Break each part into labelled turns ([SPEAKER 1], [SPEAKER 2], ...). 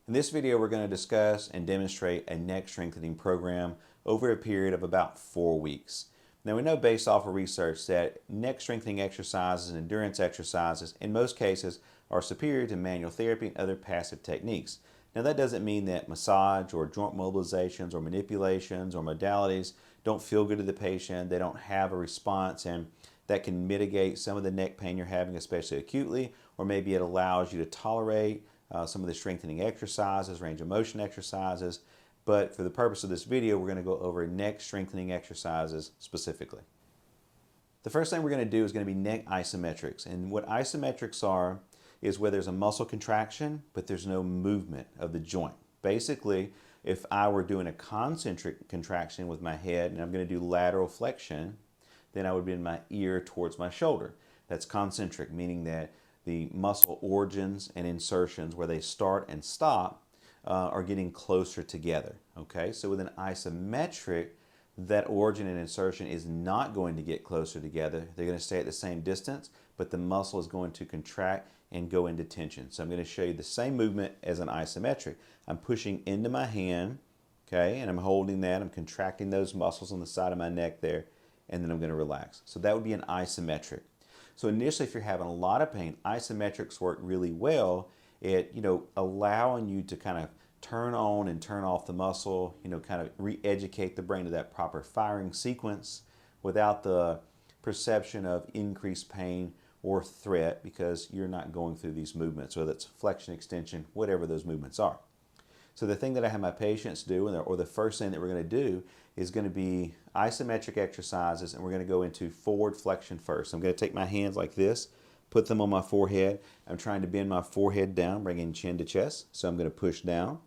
[SPEAKER 1] In this video, we're going to discuss and demonstrate a neck strengthening program over a period of about 4 weeks. Now, we know based off of research that neck strengthening exercises and endurance exercises in most cases are superior to manual therapy and other passive techniques. Now, that doesn't mean that massage or joint mobilizations or manipulations or modalities don't feel good to the patient, they don't have a response, and that can mitigate some of the neck pain you're having, especially acutely, or maybe it allows you to tolerate some of the strengthening exercises, range of motion exercises. But for the purpose of this video, we're going to go over neck strengthening exercises specifically. The first thing we're going to do is going to be neck isometrics. And what isometrics are is where there's a muscle contraction, but there's no movement of the joint. Basically, if I were doing a concentric contraction with my head and I'm going to do lateral flexion, then I would bend my ear towards my shoulder. That's concentric, meaning that the muscle origins and insertions where they start and stop are getting closer together. Okay, so with an isometric, that origin and insertion is not going to get closer together. They're going to stay at the same distance, but the muscle is going to contract and go into tension. So I'm going to show you the same movement as an isometric. I'm pushing into my hand, okay, and I'm holding that. I'm contracting those muscles on the side of my neck there, and then I'm going to relax. So that would be an isometric. So initially, if you're having a lot of pain, isometrics work really well at, allowing you to kind of turn on and turn off the muscle, kind of re-educate the brain to that proper firing sequence without the perception of increased pain or threat because you're not going through these movements, whether it's flexion, extension, whatever those movements are. So the thing that I have my patients do, or the first thing that we're going to do, is going to be isometric exercises, and we're going to go into forward flexion first. I'm going to take my hands like this, put them on my forehead. I'm trying to bend my forehead down, bringing chin to chest. So I'm going to push down,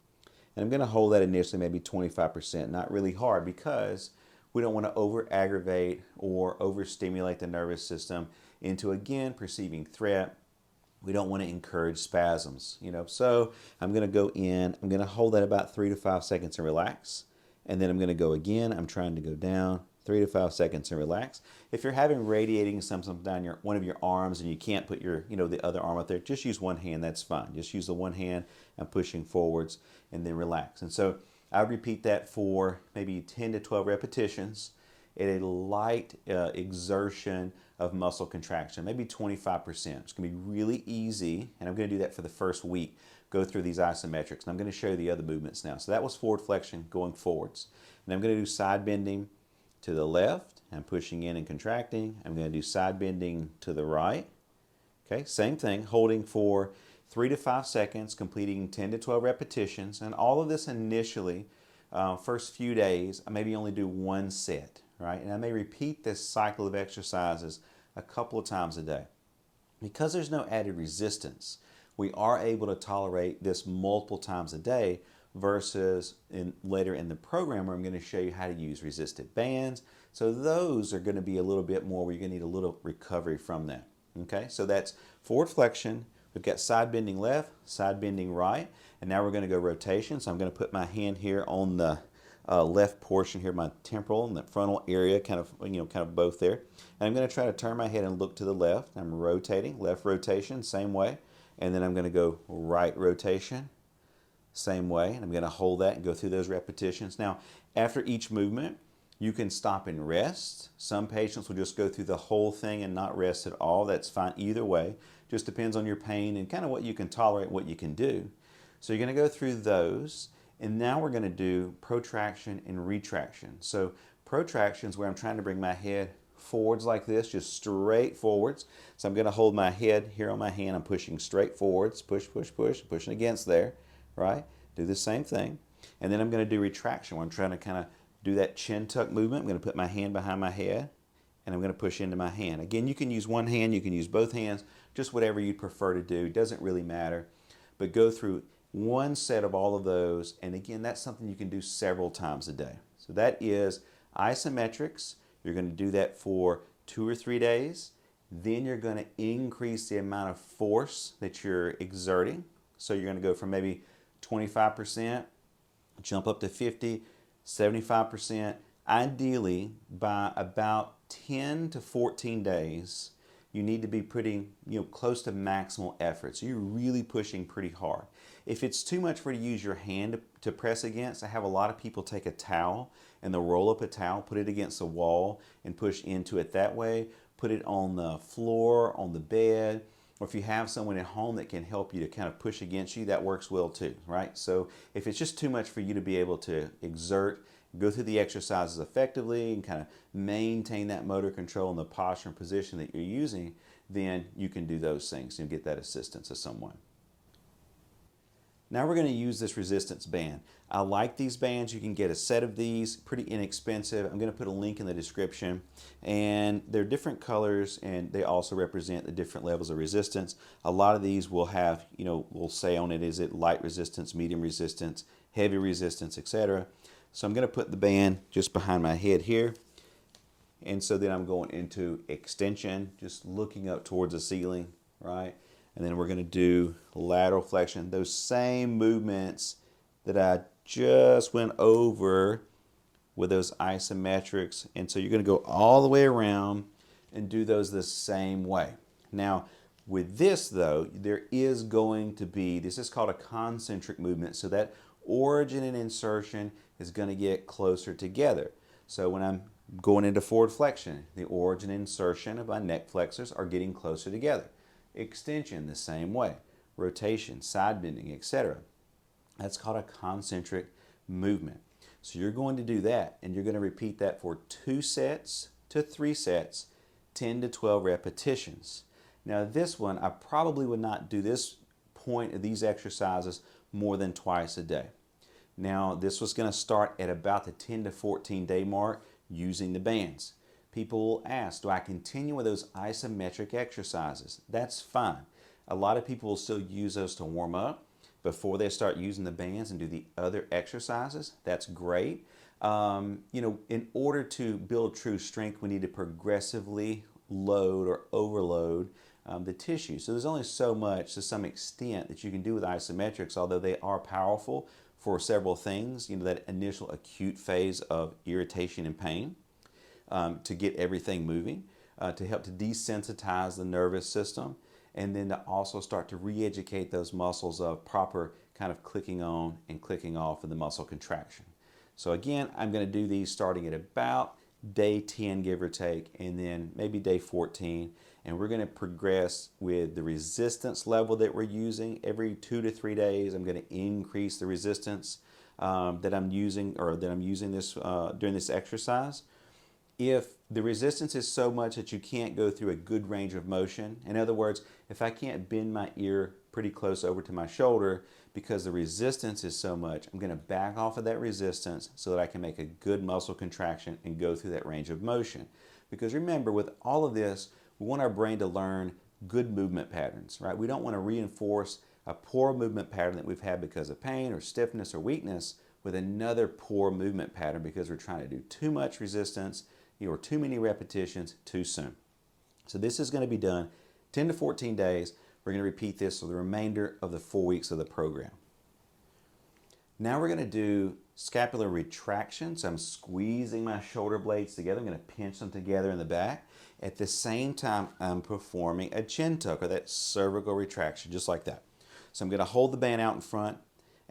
[SPEAKER 1] and I'm going to hold that initially maybe 25%, not really hard, because we don't want to over-aggravate or overstimulate the nervous system into, again, perceiving threat. We don't want to encourage spasms, So I'm going to go in, I'm going to hold that about 3 to 5 seconds and relax. And then I'm going to go again. I'm trying to go down 3 to 5 seconds and relax. If you're having radiating something down one of your arms and you can't put your, the other arm up there, just use one hand. That's fine. Just use the one hand and pushing forwards and then relax. And so I repeat that for maybe 10 to 12 repetitions at a light exertion of muscle contraction, maybe 25%. It's going to be really easy, and I'm going to do that for the first week. Go through these isometrics, and I'm going to show you the other movements now. So that was forward flexion, going forwards. And I'm going to do side bending to the left. I'm pushing in and contracting. I'm going to do side bending to the right. Okay, same thing, holding for 3 to 5 seconds, completing 10 to 12 repetitions. And all of this initially, first few days, I maybe only do one set, right? And I may repeat this cycle of exercises a couple of times a day. Because there's no added resistance, we are able to tolerate this multiple times a day versus later in the program where I'm going to show you how to use resisted bands. So those are going to be a little bit more where you're going to need a little recovery from that. Okay, so that's forward flexion. We've got side bending left, side bending right, and now we're going to go rotation. So I'm going to put my hand here on the left portion here, my temporal and the frontal area, kind of both there. And I'm going to try to turn my head and look to the left. I'm rotating, left rotation, same way. And then I'm going to go right rotation, same way. And I'm going to hold that and go through those repetitions. Now, after each movement, you can stop and rest. Some patients will just go through the whole thing and not rest at all. That's fine either way. Just depends on your pain and kind of what you can tolerate, what you can do. So you're going to go through those. And now we're going to do protraction and retraction. So protraction is where I'm trying to bring my head forwards like this, just straight forwards. So I'm going to hold my head here on my hand. I'm pushing straight forwards, push, push, push, pushing against there, right? Do the same thing. And then I'm going to do retraction where I'm trying to kind of do that chin tuck movement. I'm going to put my hand behind my head and I'm going to push into my hand. Again, you can use one hand, you can use both hands, just whatever you prefer to do. It doesn't really matter. But go through one set of all of those, and again, that's something you can do several times a day. So that is isometrics. You're going to do that for 2 or 3 days. Then you're going to increase the amount of force that you're exerting. So you're going to go from maybe 25%, jump up to 50, 75%. Ideally, by about 10 to 14 days, you need to be putting close to maximal effort. So you're really pushing pretty hard. If it's too much for you to use your hand to press against, I have a lot of people take a towel and they'll roll up a towel, put it against the wall and push into it that way. Put it on the floor, on the bed, or if you have someone at home that can help you to kind of push against you, that works well too, right? So if it's just too much for you to be able to exert, go through the exercises effectively and kind of maintain that motor control in the posture and position that you're using, then you can do those things and get that assistance of someone. Now we're going to use this resistance band. I like these bands. You can get a set of these, pretty inexpensive. I'm going to put a link in the description. And they're different colors and they also represent the different levels of resistance. A lot of these will have, will say on it, is it light resistance, medium resistance, heavy resistance, etc. So I'm going to put the band just behind my head here. And so then I'm going into extension, just looking up towards the ceiling, right? And then we're going to do lateral flexion, those same movements that I just went over with those isometrics. And so you're going to go all the way around and do those the same way. Now, with this though, there is going to be, this is called a concentric movement. So that origin and insertion is going to get closer together. So when I'm going into forward flexion, the origin and insertion of my neck flexors are getting closer together. Extension the same way, rotation, side bending, etc. That's called a concentric movement. So you're going to do that and you're going to repeat that for 2 sets to 3 sets, 10 to 12 repetitions. Now this one, I probably would not do this point of these exercises more than twice a day. Now this was going to start at about the 10 to 14 day mark using the bands. People will ask, do I continue with those isometric exercises? That's fine. A lot of people will still use those to warm up before they start using the bands and do the other exercises. That's great. In order to build true strength, we need to progressively load or overload the tissue. So there's only so much, to some extent, that you can do with isometrics, although they are powerful for several things. That initial acute phase of irritation and pain. To get everything moving, to help to desensitize the nervous system, and then to also start to re-educate those muscles of proper kind of clicking on and clicking off of the muscle contraction. So again, I'm going to do these starting at about day 10, give or take, and then maybe day 14, and we're going to progress with the resistance level that we're using. Every 2 to 3 days, I'm going to increase the resistance that I'm using, or that I'm using this during this exercise. If the resistance is so much that you can't go through a good range of motion, in other words, if I can't bend my ear pretty close over to my shoulder because the resistance is so much, I'm going to back off of that resistance so that I can make a good muscle contraction and go through that range of motion. Because remember, with all of this, we want our brain to learn good movement patterns, right? We don't want to reinforce a poor movement pattern that we've had because of pain or stiffness or weakness with another poor movement pattern because we're trying to do too much resistance or too many repetitions too soon. So this is going to be done 10 to 14 days. We're going to repeat this for the remainder of the 4 weeks of the program. Now we're going to do scapular retraction. So I'm squeezing my shoulder blades together. I'm going to pinch them together in the back. At the same time, I'm performing a chin tuck, or that cervical retraction, just like that. So I'm going to hold the band out in front.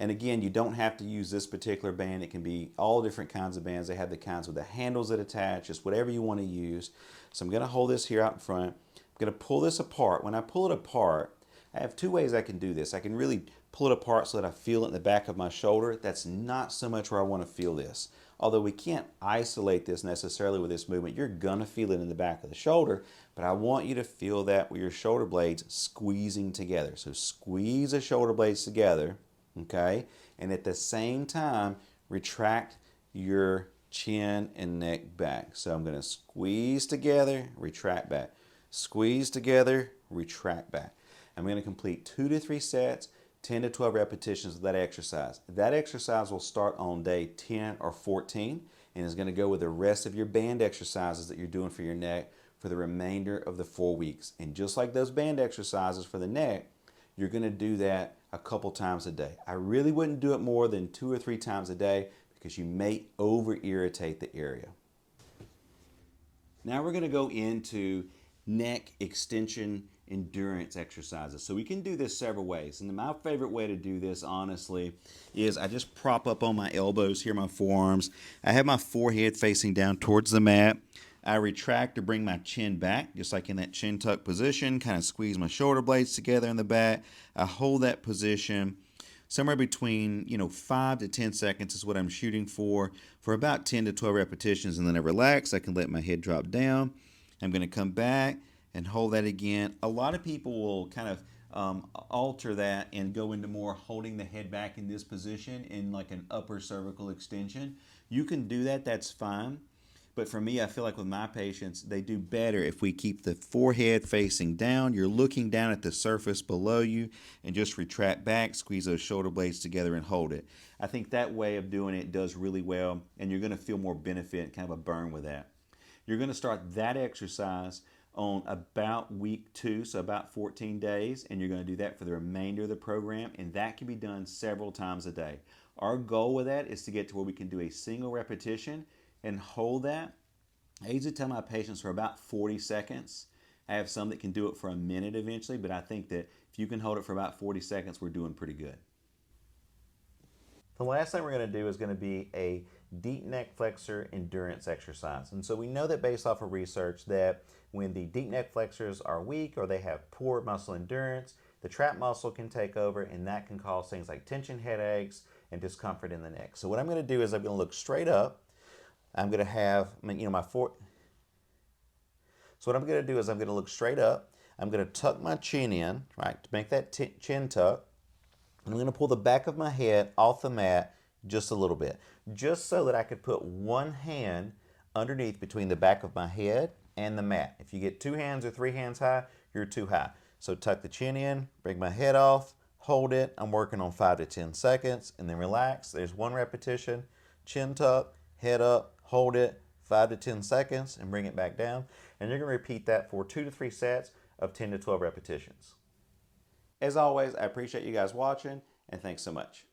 [SPEAKER 1] And again, you don't have to use this particular band. It can be all different kinds of bands. They have the kinds with the handles that attach, just whatever you want to use. So I'm going to hold this here out in front. I'm going to pull this apart. When I pull it apart, I have 2 ways I can do this. I can really pull it apart so that I feel it in the back of my shoulder. That's not so much where I want to feel this. Although we can't isolate this necessarily with this movement. You're going to feel it in the back of the shoulder, but I want you to feel that with your shoulder blades squeezing together. So squeeze the shoulder blades together. Okay, and at the same time, retract your chin and neck back. So I'm going to squeeze together, retract back. Squeeze together, retract back. I'm going to complete 2 to 3 sets, 10 to 12 repetitions of that exercise. That exercise will start on day 10 or 14 and is going to go with the rest of your band exercises that you're doing for your neck for the remainder of the 4 weeks. And just like those band exercises for the neck, you're going to do that a couple times a day. I really wouldn't do it more than 2 or 3 times a day because you may over-irritate the area. Now we're going to go into neck extension endurance exercises. So we can do this several ways. And my favorite way to do this, honestly, is I just prop up on my elbows here, my forearms. I have my forehead facing down towards the mat. I retract to bring my chin back, just like in that chin tuck position, kind of squeeze my shoulder blades together in the back. I hold that position somewhere between 5 to 10 seconds is what I'm shooting for about 10 to 12 repetitions, and then I relax. I can let my head drop down. I'm going to come back and hold that again. A lot of people will kind of alter that and go into more holding the head back in this position in like an upper cervical extension. You can do that, that's fine. But for me, I feel like with my patients, they do better if we keep the forehead facing down. You're looking down at the surface below you and just retract back, squeeze those shoulder blades together and hold it. I think that way of doing it does really well, and you're going to feel more benefit, kind of a burn with that. You're going to start that exercise on about week 2, so about 14 days, and you're going to do that for the remainder of the program, and that can be done several times a day. Our goal with that is to get to where we can do a single repetition and hold that. I usually tell my patients for about 40 seconds. I have some that can do it for a minute eventually, but I think that if you can hold it for about 40 seconds, we're doing pretty good. The last thing we're going to do is going to be a deep neck flexor endurance exercise. And so we know that based off of research that when the deep neck flexors are weak or they have poor muscle endurance, the trap muscle can take over, and that can cause things like tension headaches and discomfort in the neck. So what I'm going to do is I'm going to look straight up. I'm going to have, my foot. So what I'm going to do is I'm going to look straight up. I'm going to tuck my chin in, right, to make that chin tuck. And I'm going to pull the back of my head off the mat just a little bit, just so that I could put one hand underneath between the back of my head and the mat. If you get 2 hands or 3 hands high, you're too high. So tuck the chin in, bring my head off, hold it. I'm working on 5 to 10 seconds, and then relax. There's 1 repetition, chin tuck, head up, hold it, 5 to 10 seconds, and bring it back down. And you're going to repeat that for 2 to 3 sets of 10 to 12 repetitions. As always, I appreciate you guys watching, and thanks so much.